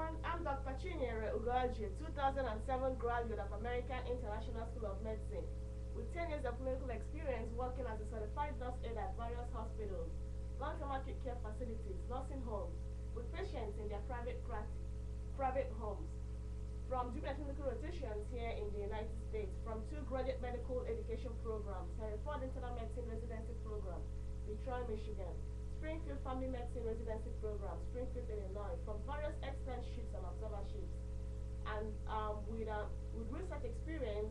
everyone. I'm Dr. Chinyere Ugoji, 2007 graduate of American International School of Medicine, with 10 years of clinical experience working as a certified nurse aide at various hospitals, long-term acute care facilities, nursing homes, with patients in their private homes. From doing clinical rotations here in the United States, from 2 graduate medical education programs, Hereford Internal Medicine Residency Program, Detroit, Michigan, Springfield Family Medicine Residency Program, Springfield, Illinois, from various externships and observerships, and with research experience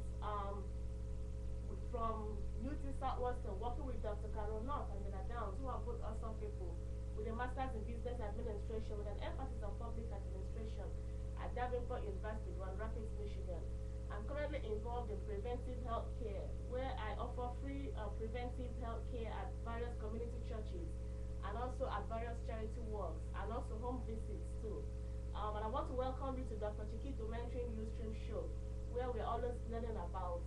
from UT Southwestern, working with Dr. Carol North and Dana Downs, who are both awesome people, with a master's in business administration with an emphasis on public administration at Davenport University, Grand Rapids, Michigan. I'm currently involved in preventive health care, where I offer free preventive health care at various community churches and also at various charity works and also home visits too. And I want to welcome you to Dr. Drchikitomentoring Ustream show, where we're always learning about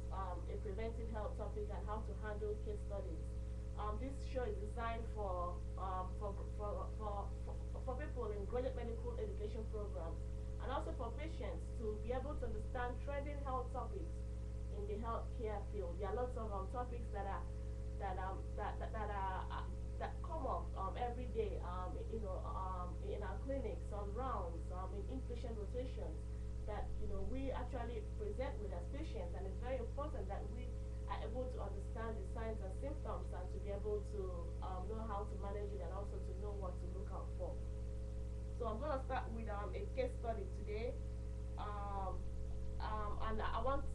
a preventive health topic and how to handle case studies. This show is designed for people in graduate medical education programs and also for patients to be able to understand trending health topics in the healthcare field. There are lots of topics that come up every day, in our clinics, on rounds, in inpatient rotations that we actually present with as patients, and it's very important that we are able to understand the signs and symptoms and to be able to know how to manage it and also to know what to look out for. So I'm going to start with a case study today, and I want,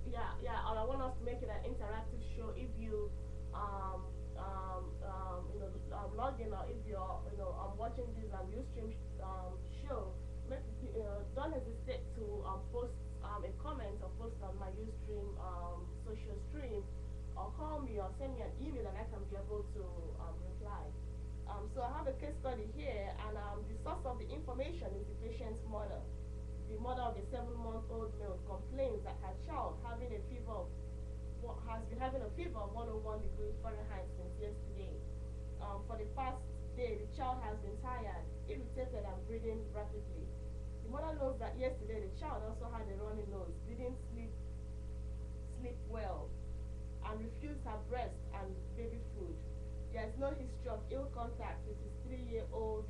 and I want us to make it an interactive show. If you log in, or if you're watching this Ustream show, don't hesitate to post a comment or post on my Ustream social stream, or call me or send me an email, and I can be able to reply. So I have a case study here, and the source of the information is the patient's mother. The mother of a 7-month-old male complains that her child has been having a fever of 101 degrees Fahrenheit since yesterday. For the past day, the child has been tired, irritated, and breathing rapidly. The mother knows that yesterday the child also had a runny nose, didn't sleep well, and refused her breast and baby food. There is no history of ill contact with his 3-year-old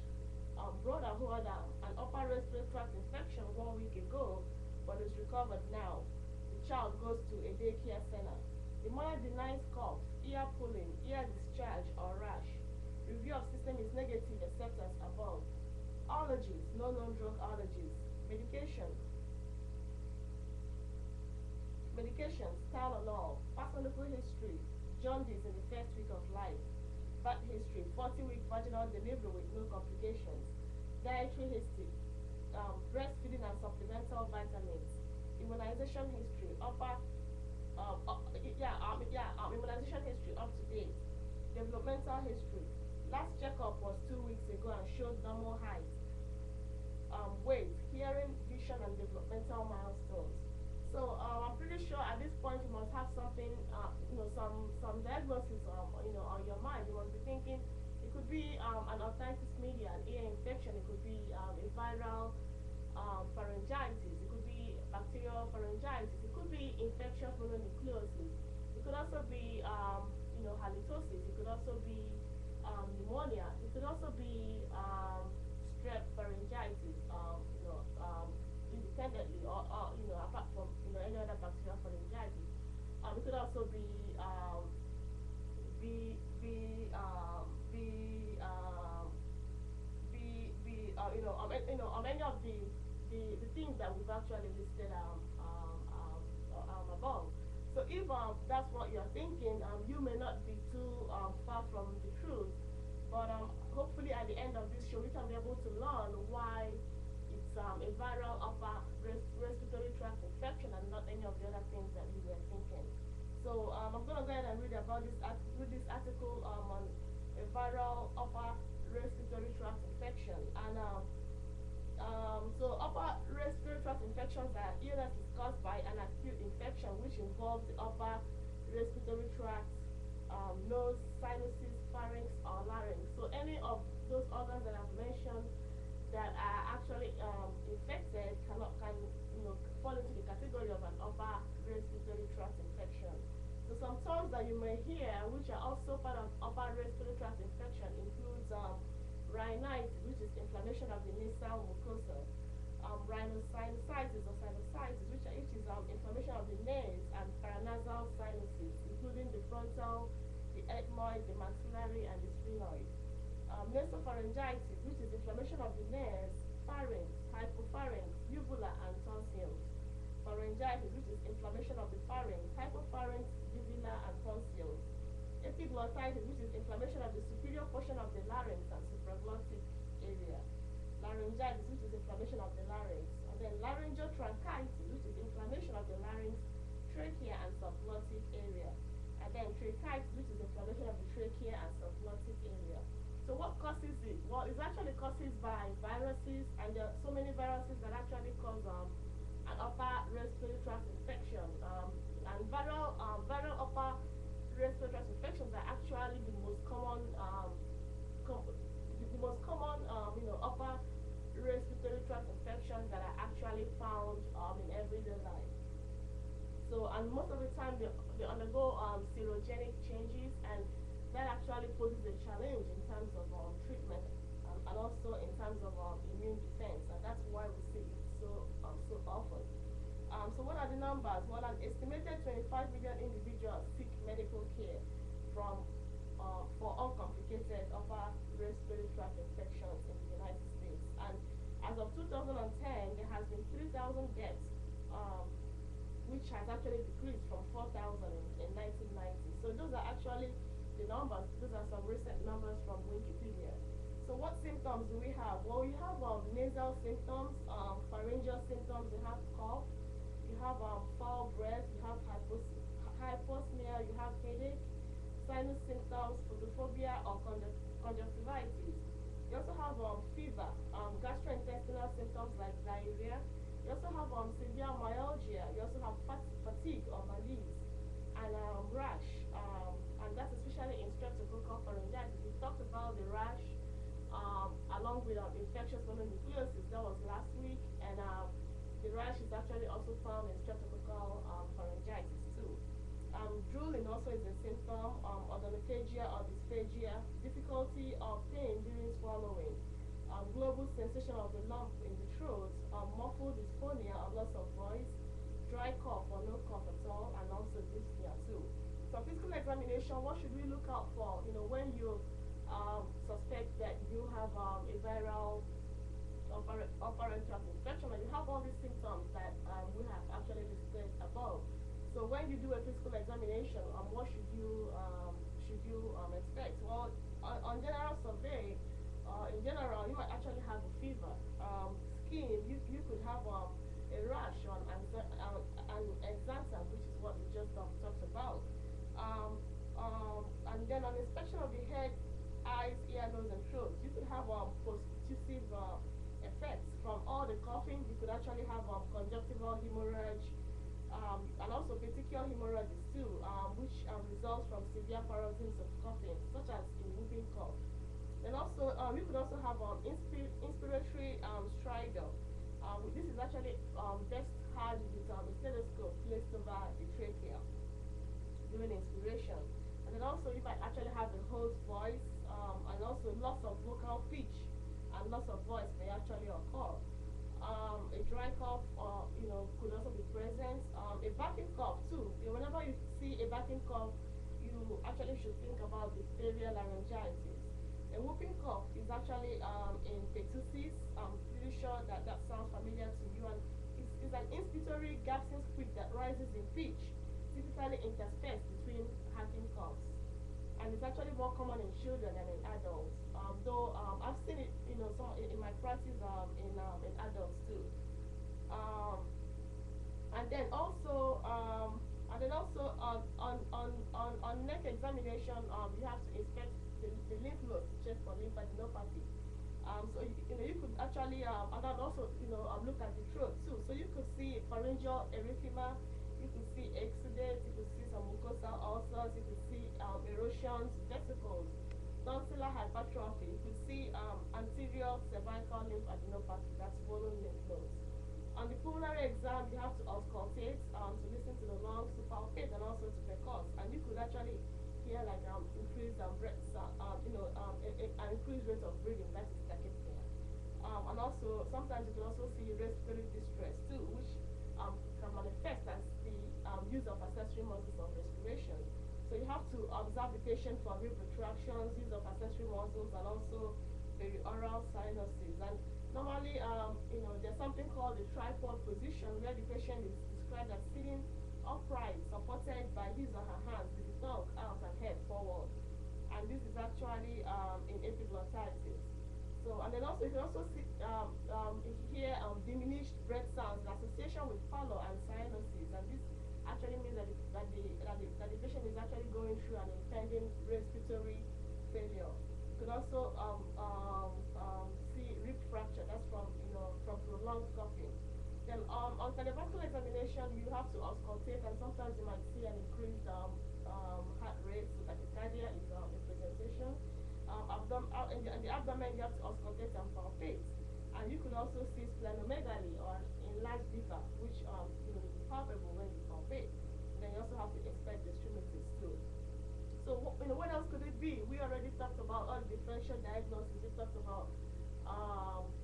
brother who had an upper respiratory tract infection 1 week ago, but is recovered now. The child goes to a daycare center. The mother denies cough, ear pulling, ear discharge, or rash. Review of system is negative except as above. Allergies, no known drug allergies. Medications, Tylenol. Personal history, jaundice in the first week of life. Birth history, 40-week vaginal delivery with no complications. Dietary history, breastfeeding and supplemental vitamins. Immunization history, immunization history up to date. Developmental history, last checkup was 2 weeks ago and showed normal height, weight, hearing, vision, and developmental milestones. So I'm pretty sure at this point you must have something, some diagnosis, on your mind. You must be thinking it could be an otitis media, an ear infection. It could be a viral pharyngitis. It could be bacterial pharyngitis. It could be infectious mononucleosis. It could also be, halitosis. It could also be pneumonia. It could also be strep pharyngitis. Independently, or apart from any other bacterial pharyngitis. It could also be many of the things that we've actually listed above. So if that's what you're thinking, you may not be too far from the truth, but hopefully at the end of this show we can be able to learn why it's a viral upper respiratory tract infection and not any of the other things that you were thinking. So I'm going to go ahead and read about this article on a viral upper respiratory tract infection. And so upper respiratory tract infections are illnesses caused by an acute infection which involves the upper respiratory tract, nose, sinuses, pharynx, or larynx. So any of those organs that I've mentioned that are actually some terms that you may hear, which are also part of upper respiratory tract infection, includes rhinitis, which is inflammation of the nasal mucosa, rhinosinusitis or sinusitis, which is inflammation of the nares and paranasal sinuses, including the frontal, the ethmoid, the maxillary, and the sphenoid. Nasopharyngitis, which is inflammation of the nares, pharynx, hypopharynx, uvula, and tonsils. Pharyngitis, which is inflammation of the pharynx, hypopharynx, uvula, and tonsils. Epiglottitis, which is inflammation of the superior portion of the larynx and supraglottic area. Laryngitis, which is inflammation of the larynx. And then laryngotracheitis, which is inflammation of the larynx, trachea, and subglottic area. And then tracheitis, which is inflammation of the trachea and subglottic area. So what causes it? Well, it's actually caused by viruses, and there are so many viruses that actually cause an upper respiratory tract infection. And viral upper respiratory tract infections are actually the most common, upper respiratory tract infections that are actually found in everyday life. So, and most of the time they undergo serogenic changes, and that actually poses a challenge in terms of treatment and also in terms of immune defense, and that's why we see it so often. So what are the numbers? Well, an estimated 25 million individuals seek medical care for uncomplicated upper respiratory tract infections in the United States. And as of 2010, there has been 3,000 deaths, which has actually decreased from 4,000 in 1990. So those are actually the numbers. Those are some recent numbers from Wikipedia. So what symptoms do we have? Well, you have nasal symptoms, pharyngeal symptoms, you have cough, you have foul breath, you have hyposmia, you have headache, sinus symptoms, photophobia, or conjunctivitis. You also have fever, gastrointestinal symptoms like diarrhea. You also have severe myalgia. You also have fatigue or malaise, and rash, and that's especially in streptococcal pharyngitis. We talked about the rash along with infectious mononucleosis. That was last week, and the rash is actually also found in streptococcal pharyngitis too. Drooling also is a symptom, odonophagia or dysphagia, difficulty or pain during swallowing, global sensation of the lump in the throat, muffled dysphonia or loss of voice, dry cough or no cough at all, and also dyspnea too. So physical examination, what should we look out for? When you suspect that you have a viral upper tract infection, and you have all these symptoms that we have actually listed above. So when you do a physical examination, what should you expect? Well, on general survey, in general, you might actually have a fever. Skin, you could have a rash and exanthem, which is what we just talked about. And then on inspection of the head, eyes, ear, nose, and throat, you could have post-tussive effects from all the coughing. You could actually have conjunctival hemorrhage, and also petechial hemorrhages too, which results from severe paroxysms of coughing, such as in whooping cough. Then also, you could also have inspiratory stridor. This is actually best had with a stethoscope placed over the trachea during inspiration. And then also, you might actually have a hoarse voice, and also loss of vocal pitch and loss of voice may actually occur. A dry cough, could also be present. A barking cough too. Whenever you see a barking cough, you actually should think about diphtheria laryngitis. A whooping cough is actually in pertussis. I'm pretty sure that sounds familiar to you, and it's an inspiratory gasping squeak that rises in pitch, typically interspersed between hacking coughs. And it's actually more common in children than in adults. Though I've seen it, in my practice in adults too. And then also on neck examination, you have to inspect the lymph nodes to check for lymphadenopathy. So you could actually and then also look at the throat too. So you could see pharyngeal erythema, you could see exudate, you could see some mucosal ulcers, you could see erosions, vesicles, tonsillar hypertrophy. You could see anterior cervical lymphadenopathy, that's swollen lymph nodes. On the pulmonary exam, you have to auscultate to listen to the lungs, to palpate, and also to percuss. And you could actually hear like increased breath, an increased rate of breathing. That is tachypnea. And also sometimes you can also see respiratory distress too, which can manifest as the use of accessory muscles of respiration. So you have to observe the patient for rib retractions, use of accessory muscles, and also perioral sinuses. And normally, there's something called the tripod position where the patient is described as sitting upright, supported by his or her hands with the tongue out and head forward. And this is actually in epiglottitis. So, and then also you can also see hear diminished breath sounds in association with pallor and cyanosis, and this actually means that the patient is actually going through an impending respiratory failure. You could also see rib fracture. That's from prolonged coughing. Then on cardiovascular examination, you have to auscultate, and sometimes you might see an increased heart rate, so tachycardia is a presentation. In the abdomen, you have to auscultate and palpate. And you could also see splenomegaly or enlarged liver, which is palpable when you palpate. Then you also have to inspect the extremities too. So what else could it be? We already talked about all the differential diagnoses. We talked about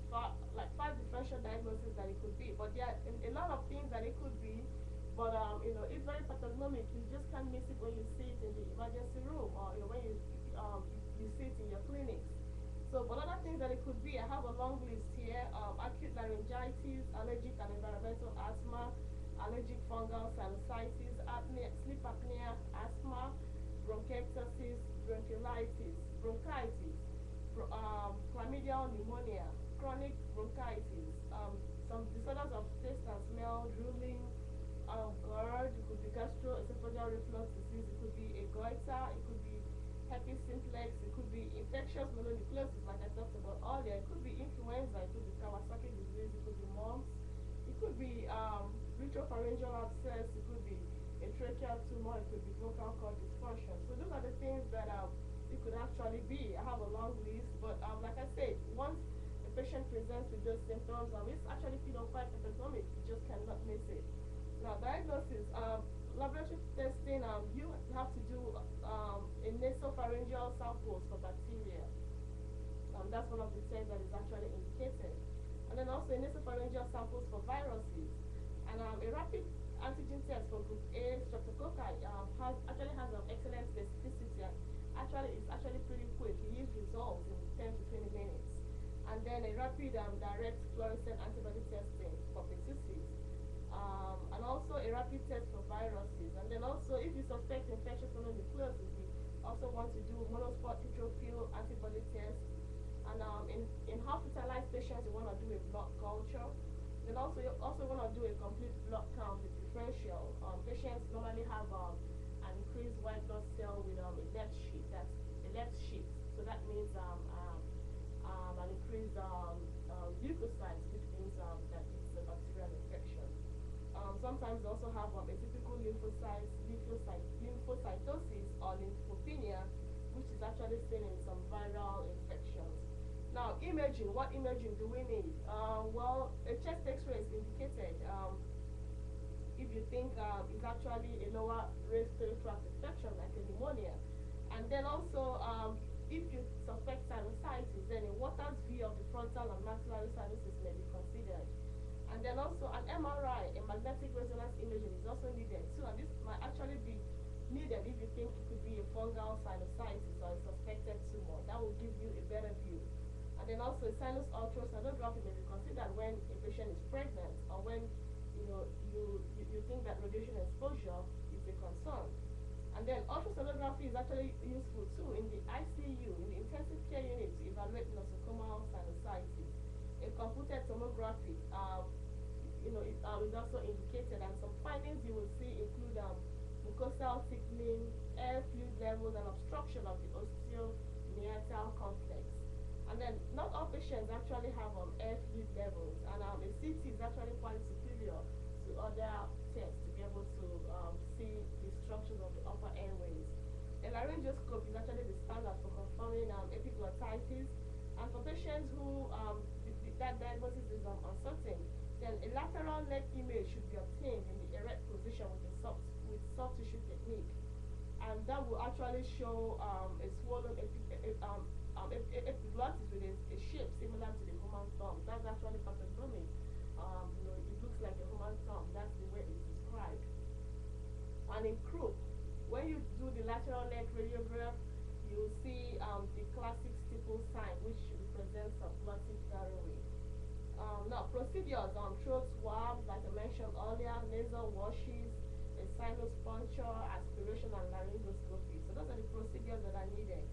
five differential diagnoses that it could be. But there are a lot of things that it could be. But it's very pathognomic. You just can't miss it when you see it in the emergency room, or when you see it in your clinics. So, but other things that it could be, I have a long list here: acute laryngitis, allergic and environmental asthma, allergic fungal sinusitis, apnea, sleep apnea, asthma, bronchiectasis, bronchitis, chlamydial pneumonia, chronic bronchitis, some disorders of taste and smell, drooling, GERD, it could be gastroesophageal reflux disease, it could be a goiter, it could be herpes simplex, it could be infectious mononucleosis, like I talked about earlier, it could be influenza, it could be Kawasaki disease, it could be mumps, it could be retropharyngeal abscess, it could be a tracheal tumor, it could be vocal cord dysfunction. So those are the things that it could actually be. I have a long list, but like I said, once the patient presents with those symptoms, it's actually quite pathognomic. You just cannot miss it. Now, diagnosis, laboratory testing, you have to do a nasopharyngeal samples for bacteria. That's one of the tests that is actually indicated. And then also a nasopharyngeal samples for viruses. And a rapid antigen test for group A streptococci actually has an excellent specificity. It's actually pretty quick. You use results in 10 to 20 minutes. And then a rapid direct fluorescent antibody testing for pertussis. And also a rapid test for viruses. And then also, if you suspect infectious mononucleosis, you also want to do monospot neutrophil antibody test. And in hospitalized patients, you want to do a blood culture. Then also, you also want to do a complete blood count with differential. Patients normally have an increased white blood cell with a left sheet. That's a left sheet. So that means an increased leukocytes, which means that it's a bacterial infection. Sometimes they also have a typical lymphocytosis or lymphopenia, which is actually seen in some viral infections. Now, imaging, what imaging do we need? Well, a chest x-ray is indicated if you think it's actually a lower respiratory tract infection like a pneumonia. And then also, if you suspect sinusitis, then a Waters view of the frontal and maxillary sinuses may be considered. And then also an MRI, a magnetic resonance imaging, is also needed too. And this might actually be needed if you think it could be a fungal sinusitis or a suspected tumor. That will give you a better view. And then also a sinus ultrasonography may be considered when a patient is pregnant or when you think that radiation exposure is a concern. And then ultrasonography is actually useful too in the ICU, in the intensive care unit, to evaluate nosocomial sinusitis. A computed tomography, is also indicated, and some findings you will see include mucosal thickening, air fluid levels, and obstruction of the osteomeatal complex. And then not all patients actually have air fluid levels, and a CT is actually quite superior to other tests to be able to see the structures of the upper airways. A laryngoscope is actually the standard for confirming epiglottitis, and for patients who that diagnosis is uncertain, Then a lateral neck image should be obtained in the erect position with soft tissue technique, and that will actually show a swollen epiglottis with a shape similar to the human thumb. That's actually pathognomic. It looks like a human thumb. That's the way it's described. And in croup, when you do the lateral neck radiograph, you'll see the classic stipple sign, which represents subglottic airway. Now, procedures on throat swabs, like I mentioned earlier, nasal washes, a sinus puncture, aspiration, and laryngoscopy. So those are the procedures that are needed.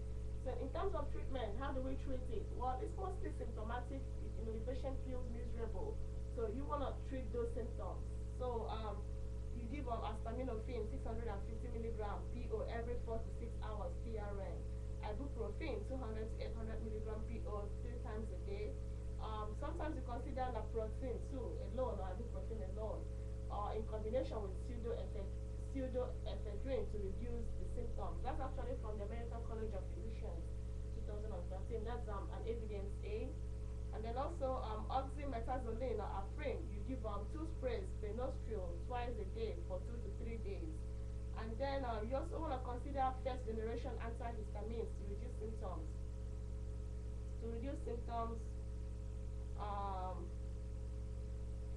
So in terms of treatment, how do we treat it? Well, it's mostly symptomatic. The patient feels miserable, so you want to treat those symptoms. So you give acetaminophen 650 milligram PO every 4 to 6 hours PRN. Ibuprofen 200 to 800 milligram PO 3 times a day. Sometimes you consider naproxen too, alone, or ibuprofen alone, or in combination with pseudoephedrine to reduce the symptoms. That's actually from the American College of Physicians, 2013. That's an evidence A. And then also oxymetazoline or Afrin, you give 2 sprays per nostril twice a day for 2 to 3 days. And then you also want to consider first generation antihistamines to reduce symptoms.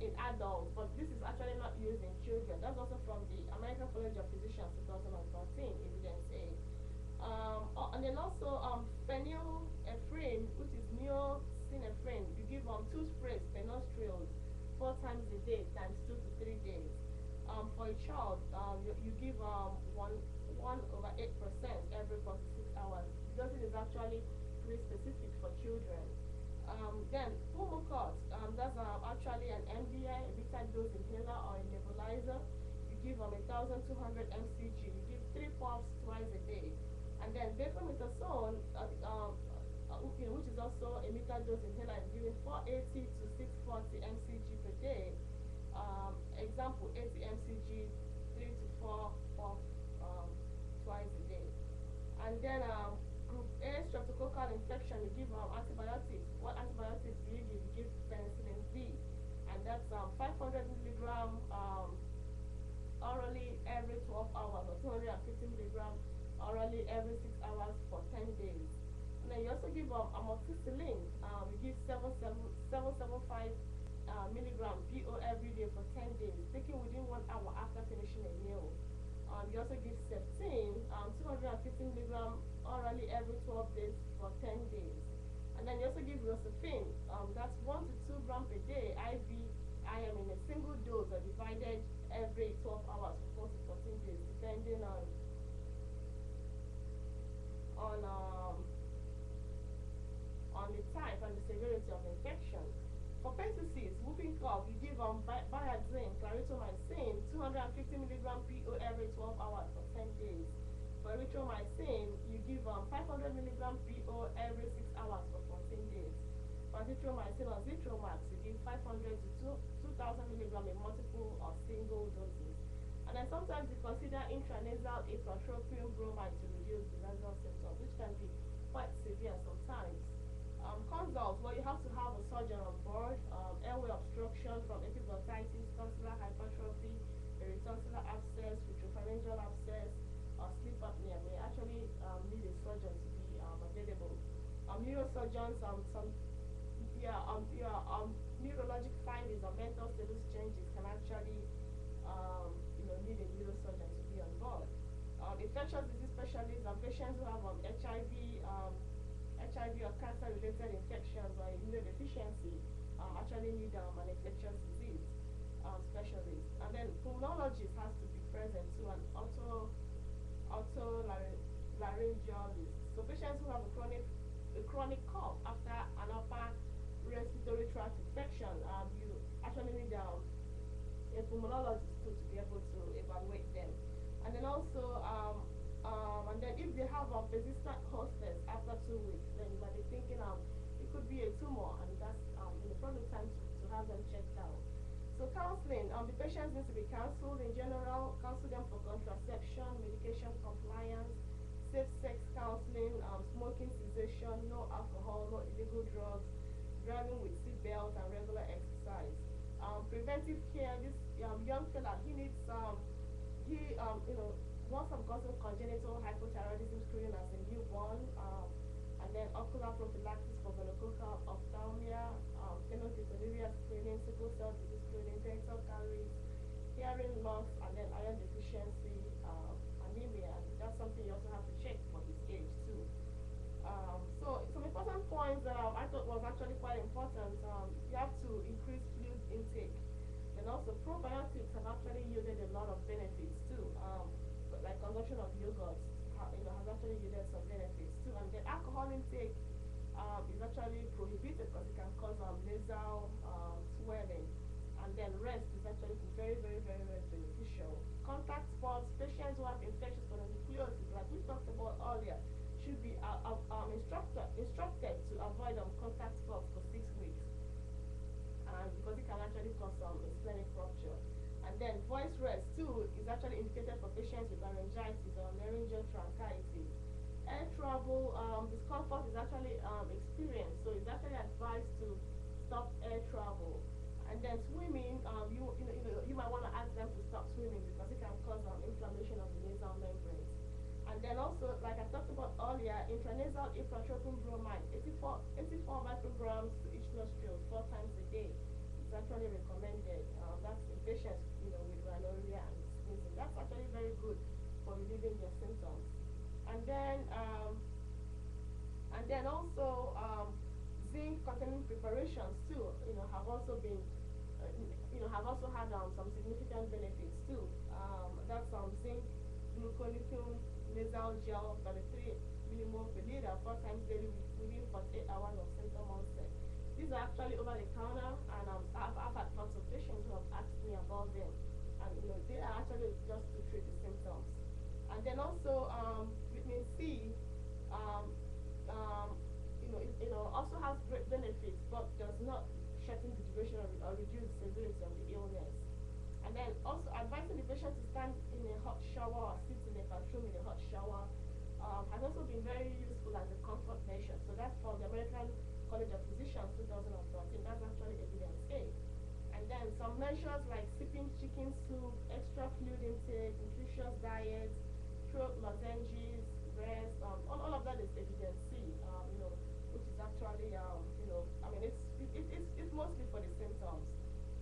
In adults, but this is actually not used in children. That's also from the American College of Physicians, 2013, evidence A. And then also phenylephrine, which is neosynephrine, you give 2 sprays per nostrils 4 times a day times 2 to 3 days. For a child, you give 1/8% every 4 to 6 hours, because it is actually pretty specific for children. Then Pulmicort, that's actually an MDI, a beta-dose inhaler or a nebulizer. You give 1,200 mcg. You give 3 puffs twice a day. And then beclomethasone, which is also a meter-dose inhaler, is given 480 to 640 mcg per day. Example, 80 mcg, 3 to 4 puffs twice a day. And then Group A, streptococcal infection, you give antibiotics. What antibiotics do you give? You give penicillin V, and that's 500 milligram orally every 12 hours, or 250 milligram orally every 6 hours for 10 days. And then you also give amoxicillin. You give 775 milligram PO every day for 10 days, taken within 1 hour after finishing a meal. You also give septine, 250 milligram orally every 12 days for 10 days. And then you also give rocephin, that's 1 to 2 grams per day, IV, IM in a single dose or divided every 12 hours for 4 to 14 days, depending on the type and the severity of infection. For pertussis, whooping cough, you give Bayazine, clarithromycin, 250 milligram PO every 12 hours for 10 days. For erythromycin, you give 500 milligram PO every 6 hours for 14 days. For azithromycin or Zitromax, you give 500 to 2,000 milligram in multiple or single doses. And then sometimes you consider intranasal ipratropium bromide to reduce the nasal symptoms, which can be quite severe sometimes. Consult, well, you have to have a surgeon on board. Airway obstruction from epiglottitis, tonsillar hypertrophy, peritonsillar abscess, retropharyngeal abscess, or sleep apnea may actually need a surgeon to be available. Neurosurgeons, neurologic findings or mental status changes can actually need a neurosurgeon to be on board. Infectious disease specialists and patients who have HIV or cancer-related infections or immunodeficiency actually need an infectious disease specialist. And then pulmonologist has to be present too, and otolaryngologist. So patients who have a chronic cough after an upper respiratory tract infection, you actually need a pulmonologist too to be able to evaluate them. And then also and then if they have persistent hoarseness after 2 weeks, then you might be thinking it could be a tumor, and that's probably time to have them checked out. So counseling, the patients need to be counseled in general, counsel them for contraception, medication compliance, safe sex counseling, smoking cessation, no alcohol, no illegal drugs, driving with seatbelt, and regular exercise. preventive care. This young fella, he needs he wants some got some congenital hypothyroidism screening as a newborn, and then ocular prophylaxis for gonococcal ophthalmia, phenylketonuria screening, sickle cell disease screening, dental caries, hearing loss, and then iron deficiency, anemia. And that's something you also have to check for his age too. So some important points that I thought was actually quite important. You have to increase fluid intake, and also probiotics have actually yielded a lot of benefits too. But like consumption of yogurt, has actually yielded some benefits too. And then alcohol intake is actually prohibited because it can cause nasal swelling. And then rest is actually very, very, very, very beneficial. Contact sports, patients who have infectious mononucleosis, like we talked about earlier, should be instructed to avoid contact sports for 6 weeks, and because it can actually cause some splenic rupture. And then voice rest too is actually indicated for patients with laryngitis or laryngeal tracheitis. Air travel discomfort is actually experienced, so it's actually advised to stop air travel. And then swimming, you might want to ask them to stop swimming because it can cause inflammation of the nasal membranes. And then also, like I talked about earlier, intranasal ipratropium bromide, 84 micrograms to each nostril 4 times a day. It's actually recommended. That's in patients, with rhinorrhea and sneezing. That's actually very good for relieving their symptoms. And then also zinc containing preparations too, have also been, have also had some significant benefits too. That's zinc gluconithium nasal gel 33 millimole per liter 4 times daily within 48 hours of symptom onset. These are actually over the counter, and I've had lots of patients who have asked me about them, and they are actually just to treat the symptoms. And then also vitamin C, also has great benefits, but does not shorten the duration or reduce the severity of the illness. And then also advising the patient to stand in a hot shower or sit in a bathroom in a hot shower has also been very useful as a comfort measure. So that's from the American College of Physicians 2013. That's actually evidence-based. And then some measures like sipping chicken soup, extra fluid intake, nutritious diet, throat lozenges, rest, all of that is evidence-C, which is actually, it's mostly for the symptoms.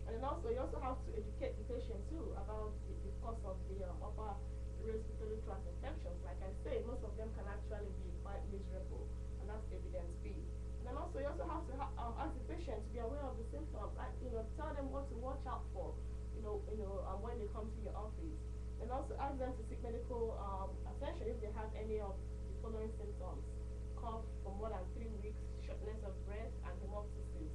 And then also, you also have to educate the patient too about the cause of the upper respiratory tract infections. Like I said, most of them can actually be quite miserable, and that's evidence-based. And then also, you also have to ask the patient to be aware of the symptoms. Like, tell them what to watch out for, when they come to your office. And also ask them to seek medical attention if they have any of the following symptoms: cough for more than 3 weeks, shortness of breath, and hemoptysis,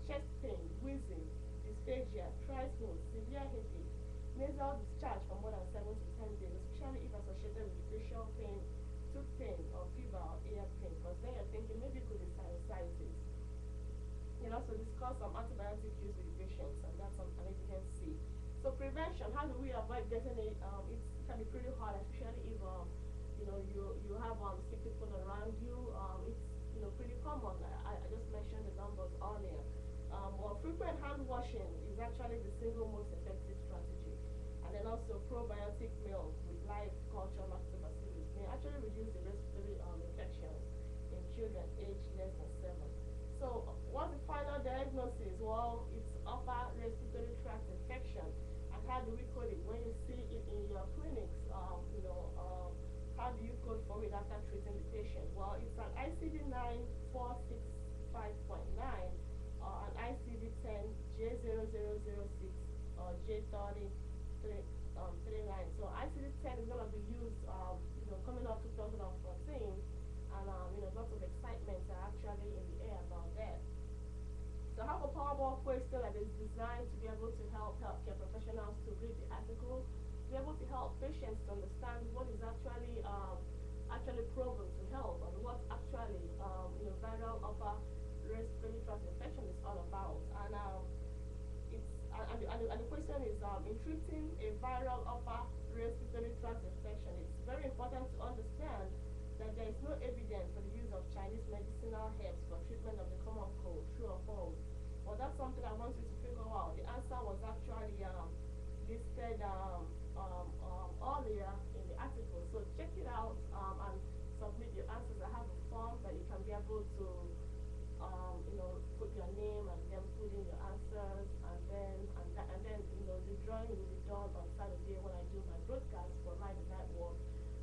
chest pain, wheezing, dysphagia, dry throat, severe headache, nasal discharge for more than 7 to 10 days, especially if associated with facial pain, tooth pain, or fever or ear pain, because then you're thinking maybe it could be sinusitis. You also discuss some antibiotic use with the patients, and that's an evidence-C. So prevention, how do we avoid getting it? It can be pretty hard, especially if you have sick people around you. It's pretty common. I just mentioned the numbers earlier. Well, frequent hand washing is actually the single most effective strategy. And then also probiotic milk with live culture lactobacillus may actually reduce the respiratory infections in children aged less than 7. So what's the final diagnosis? Well, it's upper respiratory tract infection. And how do we code it? When you see it in your clinics, how do you code for it after treating the patient? Well, it's an ICD-9 465.9 or an ICD-10 J0006 or J3039. So ICD-10 is going to be used, coming up 2014, and lots of excitement are actually in the air about that. So I have a PowerPoint question that is designed to be able to help healthcare professionals to read the article, to be able to help patients to understand what is actually proven to help, and what actually viral upper respiratory tract infection is all about. And the question is, in treating a viral upper respiratory tract infection, it's very important to understand that there is no evidence for the use of Chinese medicinal herbs for treatment of the common cold, true or false. Well, that's something I want you to figure out. The answer was actually listed earlier in the article. So check it out and submit your answers. I have a form that you can be able to put your name and then put in your answers, and then the drawing will be done on Saturday when I do my broadcast for Live the Night Walk.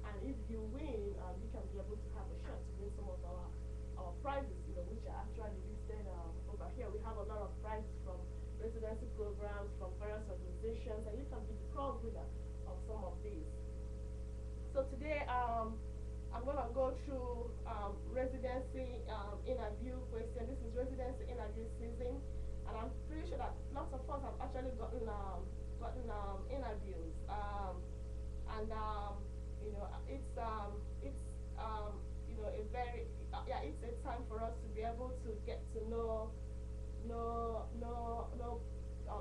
And if you win, you can be able to have a shot to win some of our prizes, which are actually listed over here. We have a lot of prizes from residency programs, from various organizations, and you can be the proud winner of some of these. So today, I'm going to go through residency interview question. This is residency interview season, and I'm pretty sure that lots of us have actually gotten interviews. And a very it's a time for us to be able to get to know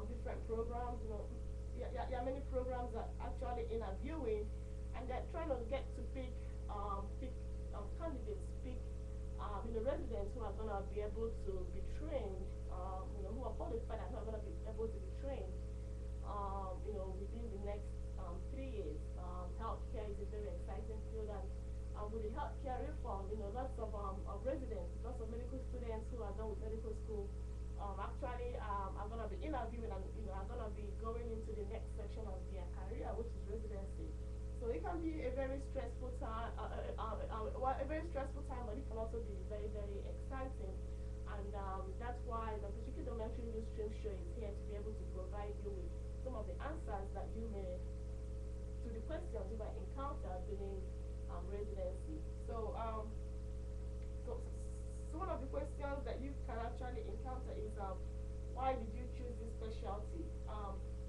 different programs. Many programs are actually interviewing, and they're trying to get to pick candidates, pick residents who are going to be able to be trained, who are qualified and who are going to be able to be trained, within the next 3 years. Healthcare is a very exciting field, and with the healthcare reform, lots of residents, lots of medical students who are done with medical school, actually are going to be interviewing and are going to be going into the next section of their career, which is residency. So it can be a very stressful time, a very stressful time, but it can also be very, very exciting. And that's why the Drchikitomentoring Ustream show is here to be able to provide you with some of the answers that you may, to the questions you might encounter during residency. So, one of the questions that you can actually encounter is why did you choose this specialty?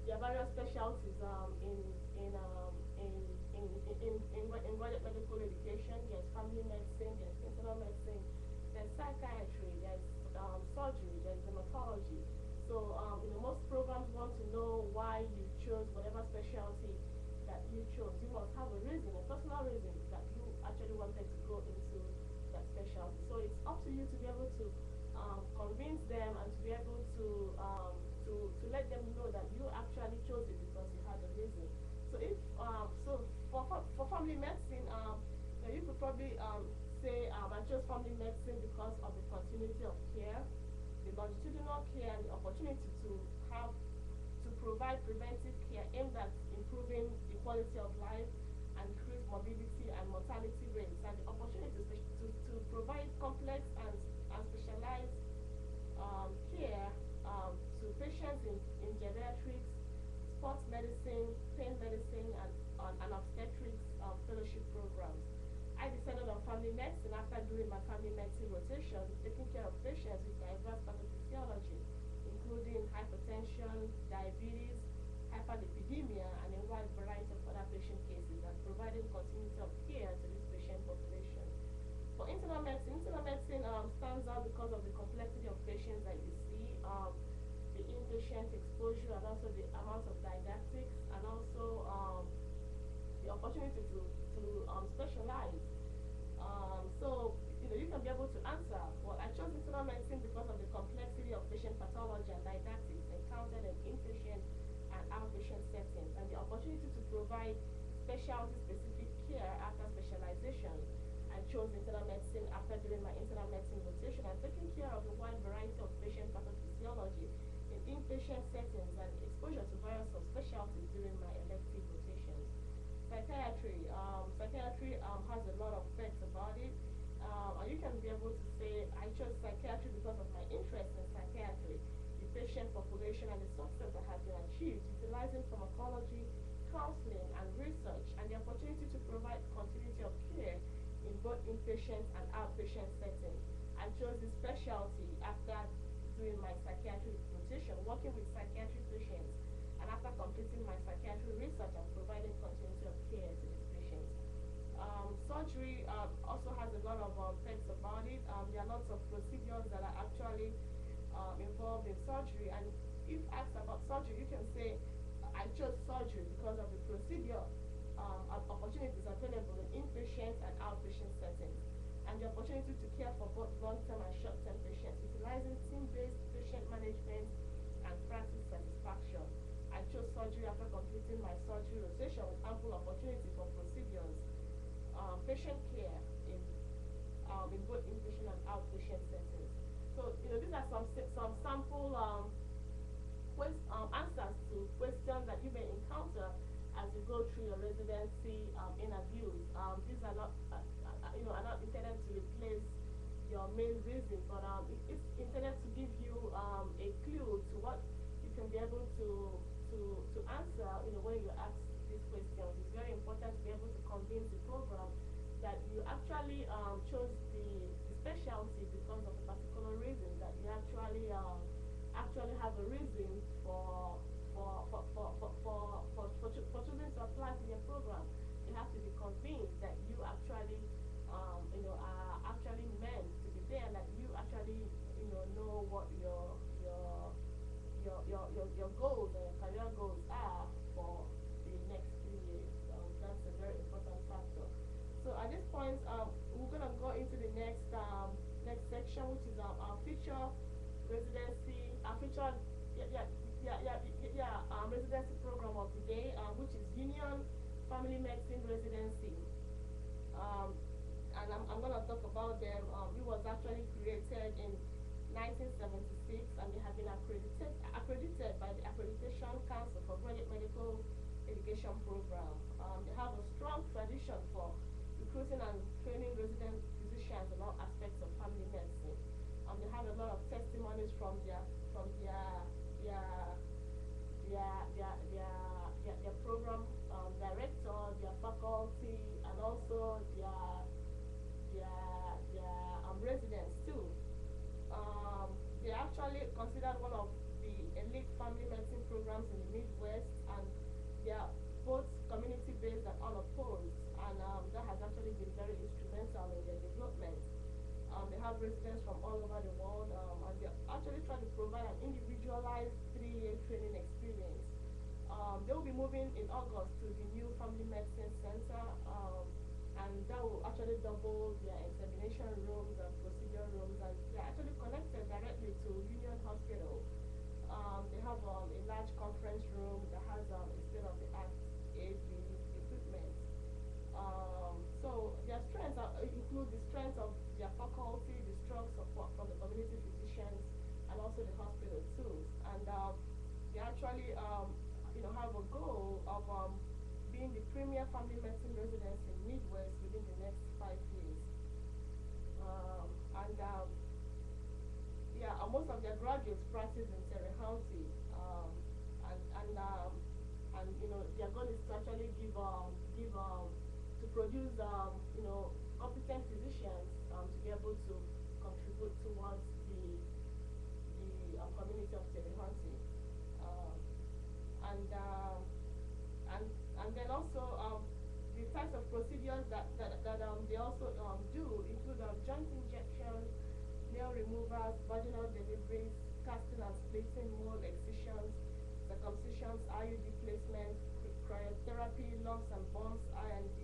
There are various specialties in graduate medical education. There's family medicine, there's internal medicine, there's psychiatry, there's surgery, there's dermatology. So most programs want to know why you chose whatever specialty that you chose. You must have a reason, a personal reason that you actually wanted to go into that specialty. So it's up to you to be able to convince them and to be able to let them know that you actually chose it because you had a reason. So if for family medicine, you could probably say I chose family medicine because of the continuity of care, the longitudinal care, and the opportunity to provide preventive care aimed at improving the quality of life and increase morbidity and mortality rates, and the opportunity to provide complex and specialized care to patients in geriatrics, sports medicine, pain medicine, and obstetrics fellowship programs. I decided on family medicine after doing my family medicine rotation, taking care of patients with diverse pathophysiology, including hypertension, diabetes, hyperlipidemia, and a wide variety of other patient cases, and providing continuity of care to this patient population. For internal medicine stands out because of the complexity of patients that you see, the inpatient exposure, and also the amount of didactics, and also the opportunity to specialize. So you can be able to answer, well, I chose internal medicine because of the complexity of patient pathology and didactics encountered in inpatient and outpatient settings, and the opportunity to provide specialty-specific care after specialization. I chose internal medicine after doing my internal medicine rotation and taking care of a wide variety of patient pathophysiology in inpatient settings and exposure to various subspecialties during my elective rotations. Psychiatry. Psychiatry has a lot of facts about it. You can be able to say, I chose psychiatry because of my interest in psychiatry, the patient population, and the success that has been achieved, utilizing pharmacology, counseling, and research, and the opportunity to provide continuity of care in both inpatient and outpatient settings. I chose this specialty after doing my psychiatry rotation, working with psychiatric patients, and after completing my psychiatry research and providing continuity of care to these patients. Surgery also has a lot of facts about it. There are lots of procedures that are actually involved in surgery, and if asked about surgery, you can say, I chose surgery because of the procedure opportunities available in inpatient and outpatient settings, and the opportunity opportunity to care for both long-term and short-term patients, utilizing team-based patient management and practice satisfaction. I chose surgery after completing my surgery rotation with ample opportunity for procedures, patient care in both inpatient and outpatient settings. So, these are some sample answers to questions that you may encounter as you go through your residency interviews. These are not, are not intended to replace your main reason, but it's intended to give you a clue to what you can be able to answer, when you ask these questions. It's very important to be able to convince the program that you actually chose the specialty because of a particular reason, that you actually have a reason for choosing to apply to their program. You have to be convinced that you actually are actually meant to be there, and that you actually know what your goals and your career goals are for the next few years. That's a very important factor. So at this point, we're gonna go into the next section, which is our future residency, residency program of the day, which is Union Family Medicine Residency. And I'm gonna talk about them. It was actually created in 1976, and they have been accredited by the Accreditation Council for Graduate Medical Education Program. They have a strong tradition for recruiting and training resident physicians in all aspects of family medicine. They have a lot of testimonies from their program director, their faculty, and also their residents too. They're actually considered one of the elite family medicine programs in the Midwest, and they are both community-based and unopposed, and that has actually been very instrumental in their development. They have residents from all over the world, and they're actually trying to provide an individualized 3-year training experience. They will be moving in August to the new Family Medicine Center, and that will actually double their examination rooms and procedure rooms, and they're actually connected directly to Union Hospital. They have a large conference room that has a state-of-the-art AV equipment. So their strengths include the strength of their faculty, the strong support from the community physicians, and also the hospital too. And they actually have a goal of being the premier family medicine residence in Midwest within the next 5 years. Most of their graduates practice in Terre County, and their goal is to actually to produce competent physicians to be able to contribute towards the community of Terre County. And then also the types of procedures that they also do include joint injections, nail removals, vaginal deliveries, casting and splitting, mold excisions, circumcisions, IUD placement, cryotherapy, lumps and bumps, I&D,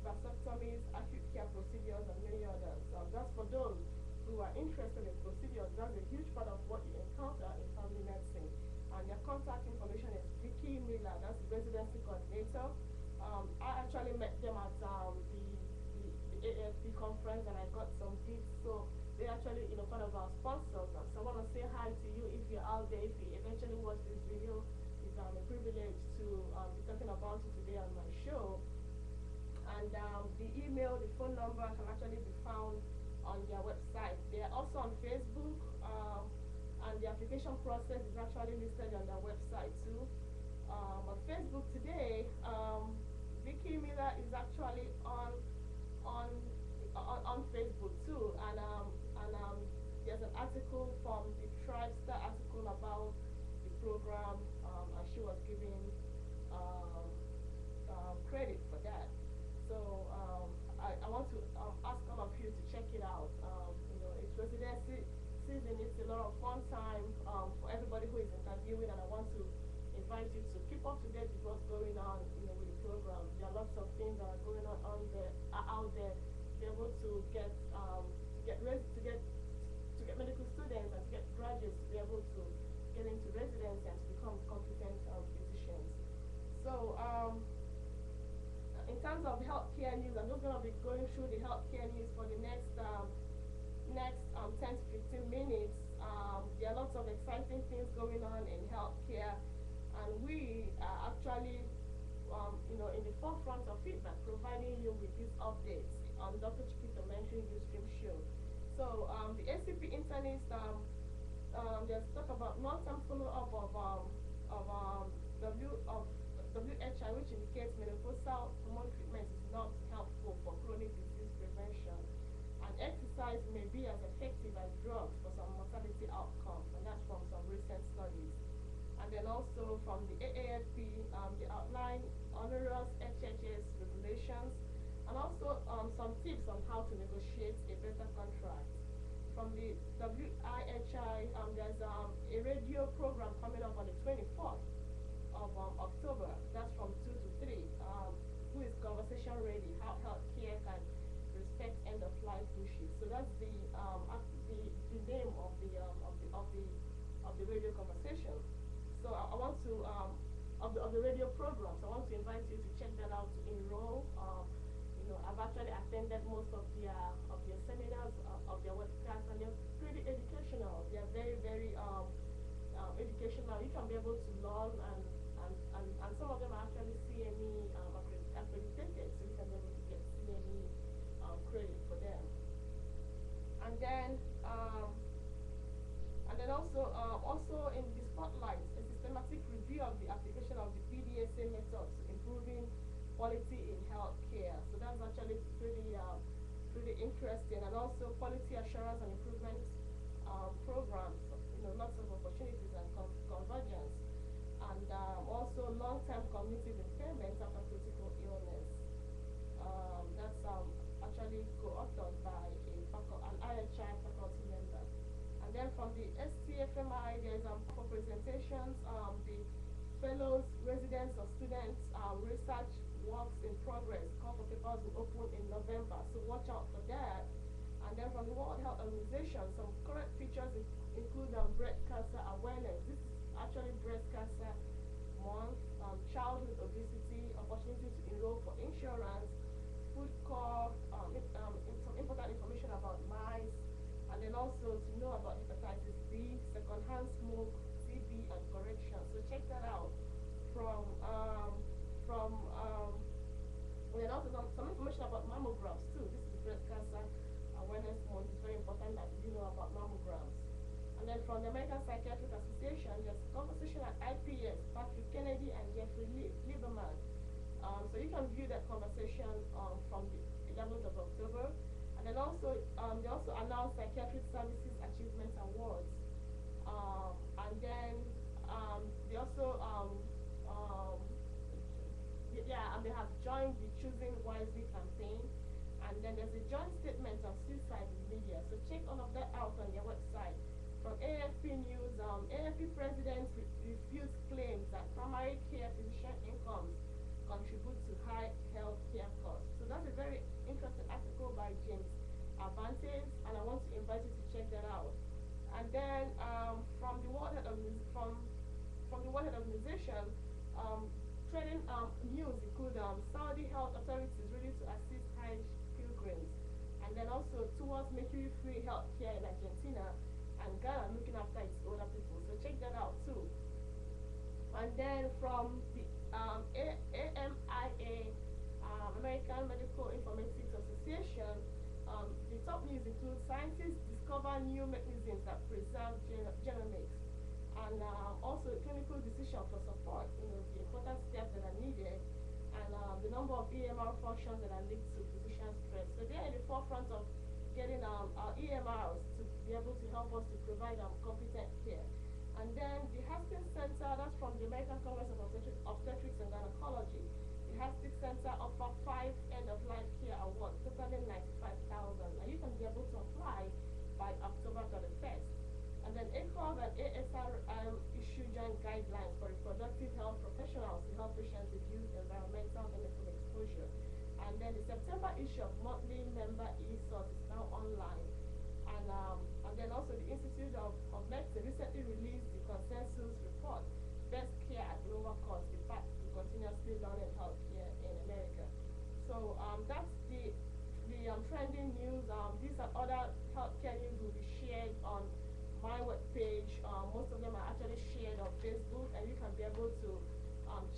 vasectomies, acute care procedures, and many others. That's for those who are interested in procedures. That's a huge part of what you encounter in family medicine. And their contact information is Vicky Miller, that's the residency coordinator. I actually met them at the AFP conference, and I got some gifts. So they're actually part of our sponsors. So I want to say hi to you if you're out there. If you eventually watch this video, it's a privilege to be talking about it today on my show. And the email, the phone number can actually be found on their website. They are also on Facebook, and the application process is actually listed on their website too. On Facebook today, Vicky Miller is actually on Facebook too, and there's an article from the TribeStar article about the program, and she was given credit for that. So I want to ask all of you to check it out. It's residency season. It's a lot of fun time for everybody who is interviewing, and I want to invite you to keep up to date with what's going on, with the program. There are lots of things that are going on out there. Be able to get medical students and to get graduates to be able to get into residency and to become competent physicians. So in terms of healthcare news, I'm just going to be going through the healthcare news for the next 10 to 15 minutes. There are lots of exciting things going on in healthcare, and we are actually in the forefront of it by providing you with these updates on Drchikitomentoring Ustream show. So the ACP internist, there's talk about long-term follow-up of WHI, which indicates menopausal hormone treatment is not helpful for chronic disease prevention, and exercise may be as effective as drugs for some mortality outcomes, and that's from some recent studies. And then also from the AAFP, they outline onerous HHS regulations, and also some tips on how to negotiate a better contract. From the WIHI, there's a radio program coming up on the 24th of October. That's from 2 to 3. Who is conversation ready? How healthcare can respect end-of-life wishes. So that's the name of the radio conversation. So I want to of the radio program. So I want to invite you to check that out, to enroll. I've actually attended most of their seminars, of their webcasts, and they're pretty educational. They're very, very educational. You can be able to learn, and some of them are actually CME accredited, so you can be able to get CME credit for them. And then also in the spotlight, a systematic review of the application of the PDSA method to improving quality in healthcare. So that's actually pretty interesting, and also quality assurance and improvement programs. Lots of opportunities and convergence, and also long-term cognitive impairment after critical illness. That's actually co-authored by an IHI faculty member. And then from the STFMI, there's for presentations, the fellows, residents, or students research works in progress. Call for papers will open in November, so watch out for that. And then from the World Health Organization, some current features include breast cancer awareness. This is actually breast cancer month, childhood obesity, opportunity to enroll for insurance, food core, some important information about mice, and then also to know about hepatitis B, secondhand smoke, TB, and correction. So check that out. And then also some information about mammograms too. This is breast cancer awareness month. It's very important that you know about mammograms. And then from the American Psychiatric Association, there's a conversation at IPS, Patrick Kennedy and Jeffrey Lieberman. So you can view that conversation from the 11th of October. And then also, they also announced Psychiatric Services Achievement Awards. And then they also, and they have joined the Choosing Wisely campaign. And then there's a joint statement of suicide in media. So check all of that out on their website. From AFP News, AFP president refutes claims that primary care physician incomes contribute to high health care costs. So that's a very interesting article by James Avantes, and I want to invite you to check that out. And then from the World Health Organization, trending news include Saudi health authorities ready to assist Hajj pilgrims, and then also towards mercury-free healthcare in Argentina, and Ghana looking after its older people. So check that out too. And then from the AMIA, American Medical Informatics Association, the top news includes scientists discover new mechanisms that preserve genomics, and also clinical decision for support, the important steps that are needed, and the number of EMR functions that are linked to physician stress. So they're in the forefront of getting our EMRs to be able to help us to provide competent care. And then the Hastings Center, that's from the American Congress of Obstetrics and Gynecology. The Hastings Center offer 5 end-of-life care awards, totaling $95,000. Now you can be able to apply by October 31st. And then ACOG and ASRM issue joint guidelines for reproductive health professionals to help patients reduce environmental chemical exposure. And then the September issue of monthly member e-source is now online. the Institute of Medicine recently released the consensus report, Best Care at Lower Cost, the path to continuously learning healthcare in America. So that's the trending news. These are other healthcare news will be shared on my webpage. Most of them are actually shared on Facebook, and you can be able to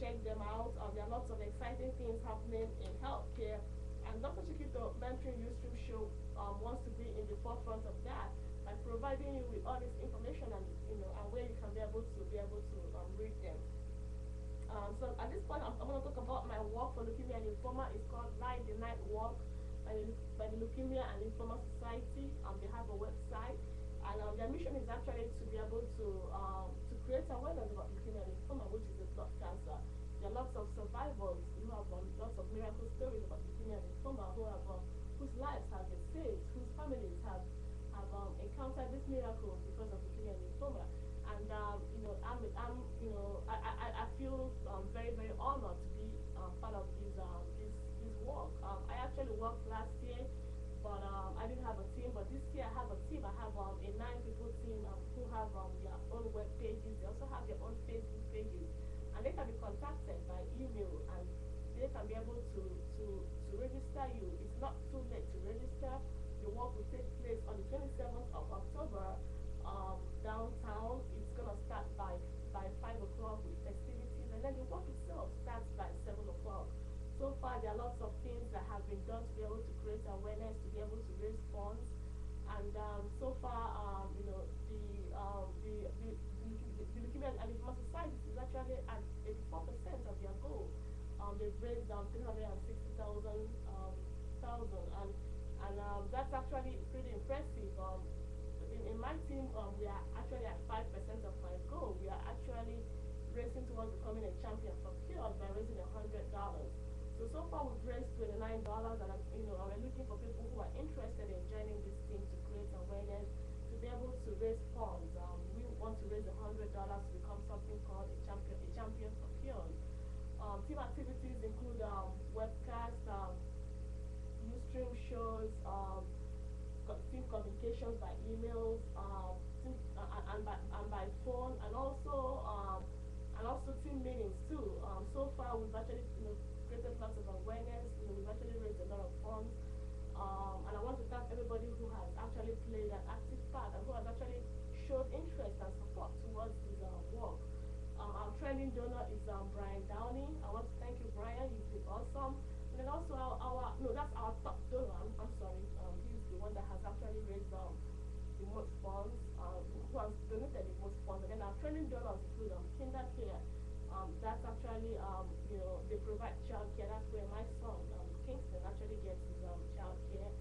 check them out. There are lots of exciting things happening in healthcare, and Dr. Chiquito Mentoring Ustream Show wants to be in the forefront of that by providing you with all this information and and where you can be able to read them. So at this point, I'm going to talk about my work for leukemia and lymphoma. It's called Light the Night Walk by the Leukemia and Lymphoma Society. They have a website, and their mission is actually to be able to create awareness about leukemia and lymphoma, which is a blood cancer. There are lots of survivors who have lots of miracle stories about leukemia and lymphoma whose lives have been saved, whose families have encountered this miracle because of leukemia and lymphoma. And I feel very honored to be part of this work. I actually worked last year, but I didn't have a team. But this year I have a team. I have a 9-people team who have their own web pages. They also have their own Facebook pages, and they can be contacted by email, and they can be able to register you. It's not too late to register. The work will take place on the 27th of October downtown. It's gonna start by 5 o'clock with festivities, and then the work itself starts by 7 o'clock. So far, there are lots of things that have been done to be able to create awareness, to be able to raise funds, and so far, the Leukemia and Lymphoma Society is actually at 84% of their goal. They've raised 360,000 and that's actually pretty impressive. In my team, we are actually at 5% of my goal. We are actually racing towards becoming a champion for cures by raising $100. So far we've raised $29, and we're looking for people who are interested in joining this team to create awareness, to be able to raise funds. We want to raise $100 to become something called a champion for cures. Team activities include webcasts, Ustream shows, team communications by emails, and by phone, and also team meetings too. So far, we've actually created lots of awareness. We've actually raised a lot of funds, and I want to thank everybody who has actually played an active part and who has actually showed interest and support towards this work. Our trending donor is Brian Downey. I want to thank you, Brian. You've been awesome. And then also that's our top donor. I'm sorry. He's the one that has actually raised the most funds, who has donated the most funds. And then our training donors include Kinder Care. That's actually they provide child care. That's where my son Kingston actually gets his child care.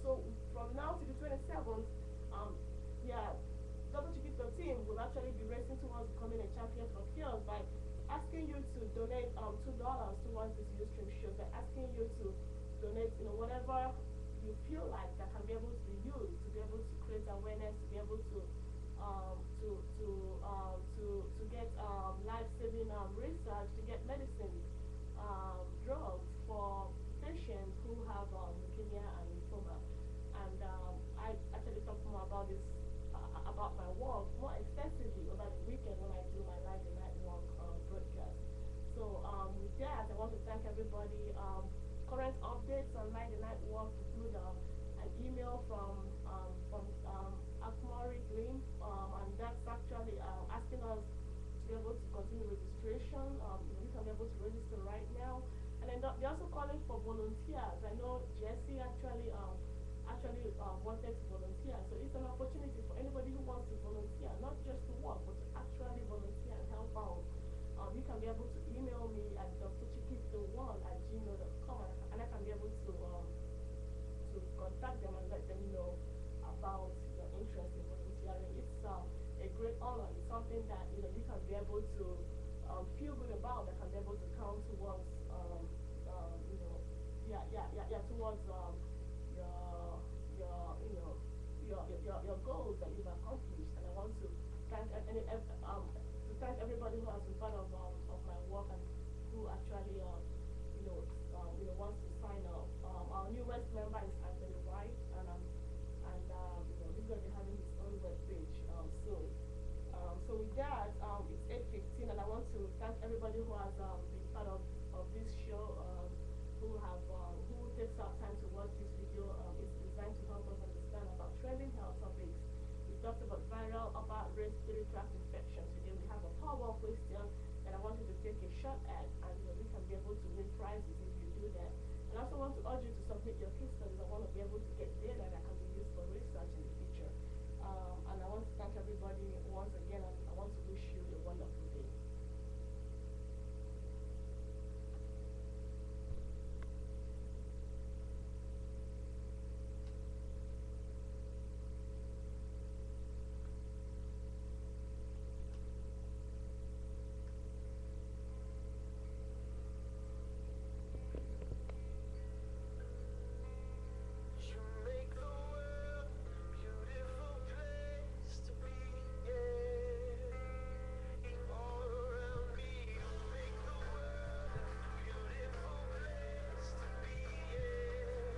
So from now to the 27th, Dr. Chiquito team will actually be racing towards becoming a champion for cures by asking you to donate $2 towards this Ustream show, by asking you to donate whatever you feel like that can be able to be used to be able to create awareness, to be able to get life-saving research, to get medicine, drugs for patients who have leukemia and lymphoma. And I actually talked more about this about my work more extensively over the weekend when I do my Live the Night Walk broadcast. So with that, I want to thank everybody. Current updates on Live the Night Walk include an email from Akmari Green, and that's actually asking us to be able to continue registration. You can be able to register right now. And then they're also calling for volunteers. I know Jesse actually wanted to volunteer. So it's an opportunity for anybody who wants to volunteer, not just to work, but to actually volunteer and help out. You can be able to email me at drchikito1@gmail.com, and I can be able to contact them and let them know about your interest in volunteering. It's a great honor. It's something that you can be able to feel good about, that can be able to count towards towards your goals that you've accomplished. And I want to thank everybody who has been part of my work and who actually wants to sign up. Our newest member is takes our time to watch this video is designed to help us understand about trending health topics. We talked about viral upper respiratory tract infection. Today we have a power question that I want you to take a shot at.